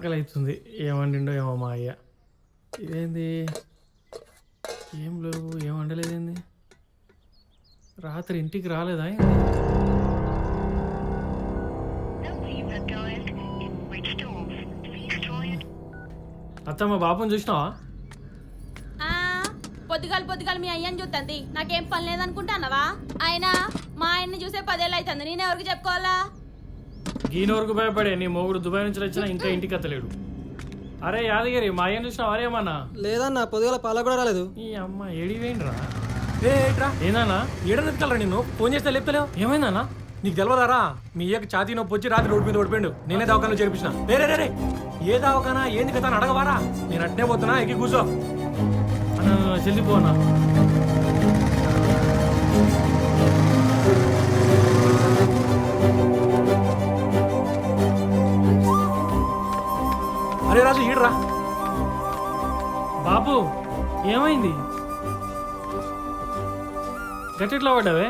ఆకలి అవుతుంది. ఏం వండిండో ఏమో మా అయ్య. ఇదేంది ఏం లేవు, ఏం వండలేదేంది? రాత్రి ఇంటికి రాలేదా ఏంది? అత్తమ్మ బాపుని చూసినావా? పొద్దుగాలు మీ అయ్యని చూస్తుంది. నాకేం పని లేదనుకుంటానవా? ఆయన మా ఆయన్ని చూసే 10 ఏళ్ళు అవుతుంది. నేను ఎవరికి చెప్పుకోవాలా? ఈయన వరకు భయపడే నీ మొగుడు దుబాయ్ నుంచి వచ్చినా ఇంకా ఇంటికి అత్తలేడు. అరే యాదగిరి, మా అయ్యని చూసినావా? అరేమన్నా లేదన్నా, పొద్దుగాల పాల కూడా రాలేదు. ఈ అమ్మ ఏడివేయండిరా. ఏట్రా ఏందన్నా? ఏడనెత్తుకెళ్ళరా నిన్ను? ఫోన్ చేస్తే లేపుతలేవు. ఏమైందన్నా? నీకు తెలియదారా? మీ అయ్యకి ఛాతీ నొప్పి వచ్చి రాత్రి రోడ్డు మీద ఓడిపోయాడు. నేనే దవాఖానలో చేర్పించిన. రే ఏ దవాఖానా ఏంది కదా అని అడగవారా? నేను అట్నే పోతున్నా, ఎక్కి కూర్చో. అన్న చెల్లిపోనా? అరే రాజు ఈడరా. బాబు ఏమైంది? గట్టెట్లా పడ్డావే?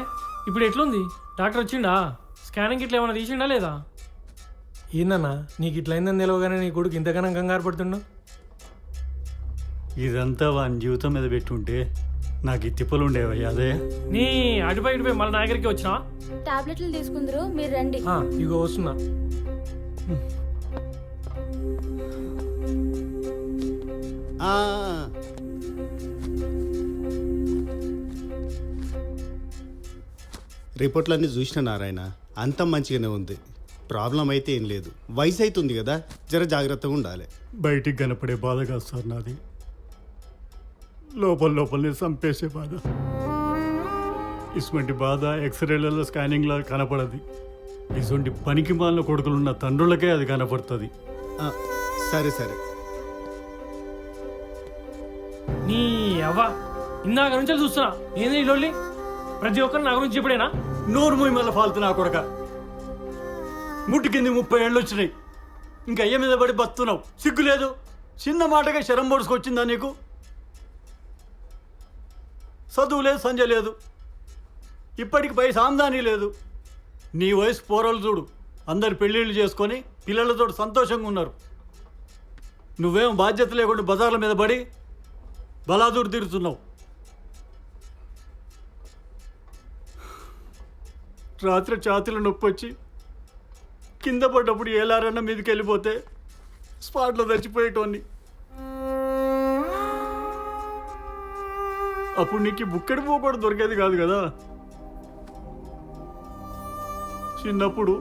ఇప్పుడు ఎట్లుంది? డాక్టర్ వచ్చిండా? స్కానింగ్ ఇట్లా ఏమైనా తీసిండా లేదా? ఏందన్నా నీకు ఇట్లా అయిందని తెలియగానే నీ కొడుకు ఇంతగానం కంగారు పడుతుండు? ఇదంతా వాని జీవితం మీద పెట్టుంటే నాకు ఈ తిప్పలు ఉండేవయ్యా. అదే నీ అటుపై ఇటుపై మళ్ళీ నా దగ్గరికి వచ్చినా? టాబ్లెట్లు తీసుకుందరు, మీరు రండి. ఇగో వస్తున్నా. రిపోర్ట్లన్నీ చూసిన నారాయణ, అంత మంచిగానే ఉంది. ప్రాబ్లం అయితే ఏం లేదు. వయసు అవుతుంది కదా, జర జాగ్రత్తగా ఉండాలి. బయటికి కనపడే బాధ కాదు సార్ నాది, లోపలనే చంపేసే బాధ. ఇటువంటి బాధ ఎక్స్రేలలో స్కానింగ్లో కనపడది. ఇటువంటి పనికి మాలిన కొడుకులున్న తండ్రులకే అది కనపడుతుంది. సరే నీ అవ్వ ఇందాక నుంచి చూస్తున్నా. ఏంది ఈ లొల్లి? ప్రతి ఒక్కరు నా గురించి ఇప్పుడేనా? నోరు మూయి మళ్ళీ ఫాల్తు నా కొడక. ముట్టి కింది 30 ఏళ్ళు వచ్చినాయి, ఇంకా అయ్య మీద పడి బతున్నావు. సిగ్గు లేదు? చిన్న మాటగా శరం పొడుచుకొచ్చిందా నీకు? చదువు లేదు, సంజయ్ లేదు, ఇప్పటికి పై సాందాని లేదు. నీ వయసు పోరలు చూడు, అందరు పెళ్ళిళ్ళు చేసుకొని పిల్లలతో సంతోషంగా ఉన్నారు. నువ్వేం బాధ్యత లేకుండా బజార్ల మీద పడి బలాదూరు తిరుగుతున్నావు. రాత్రి ఛాతీలో నొప్పి వచ్చి కింద పడ్డప్పుడు ఏలారన్న మీదకి వెళ్ళిపోతే స్పాట్లో చచ్చిపోయేటోన్ని. అప్పుడు నీకు బుక్కడి పోకూడదు దొరికేది కాదు కదా. చిన్నప్పుడు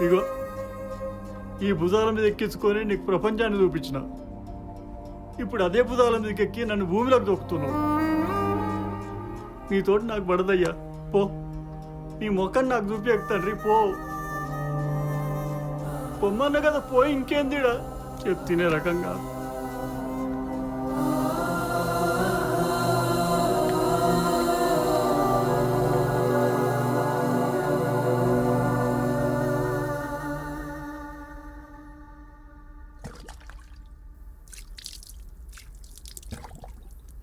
ఇగో ఈ భుజాల మీద ఎక్కించుకొని నీకు ప్రపంచాన్ని చూపించిన. ఇప్పుడు అదే భుజాల మీదకి ఎక్కి నన్ను భూమిలోకి దొక్కుతున్నావు. నీతోటి నాకు పడదయ్యా, పో. నీ మొక్కని నాకు చూపి తండ్రి, పో. పొమ్మన్న కదా, పోయి ఇంకేందిడా చెప్తినే రకంగా.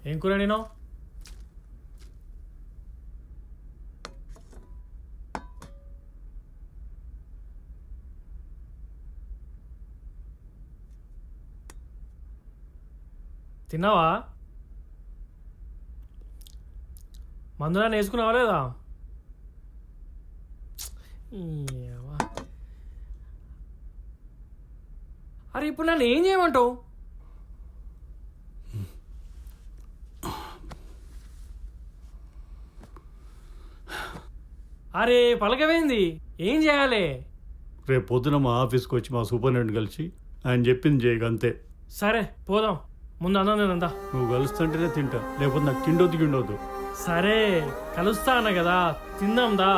ఏం కూర నేను? తిన్నావా? మందులా వేసుకున్నావా లేదా? అరే ఇప్పుడు నన్ను ఏం చేయమంటావు? అరే పలకవేంది? ఏం చేయాలి? రేపు పొద్దున మా ఆఫీస్కి వచ్చి మా సూపరింటెండెంట్ కలిసి ఆయన చెప్పింది చేయక, అంతే. సరే పోదాం, ముందు అన్నం తినందా. నువ్వు కలుస్తుంటేనే తింటా, లేకపోతే నాకు గిండొద్దు. సరే కలుస్తా అన్న కదా, తిందాందా.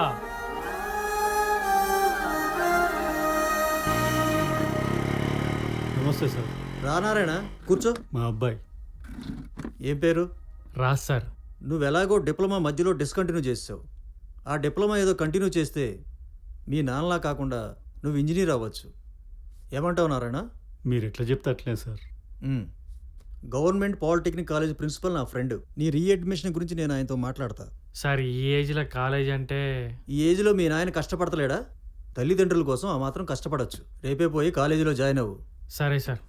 నమస్తే సార్. రానారాయణ, కూర్చో. మా అబ్బాయి. ఏం పేరు? రాజ్ సార్. నువ్వు ఎలాగో డిప్లొమా మధ్యలో డిస్కంటిన్యూ చేసావు. ఆ డిప్లొమా ఏదో కంటిన్యూ చేస్తే మీ నాన్నలా కాకుండా నువ్వు ఇంజనీర్ అవ్వచ్చు. ఏమంటావు నారాయణ? మీరు ఎట్లా చెప్తే అట్లే sir. Government polytechnic college principal నా ఫ్రెండ్. నీ రీఅడ్మిషన్ గురించి నేను ఆయనతో మాట్లాడతా. సార్ ఈ ఏజ్లో కాలేజ్ అంటే? ఈ ఏజ్లో మీ నాయన కష్టపడతలేడా? తల్లిదండ్రుల కోసం ఆ మాత్రం కష్టపడచ్చు. రేపే పోయి కాలేజీలో జాయిన్ అవ్వు. సరే సార్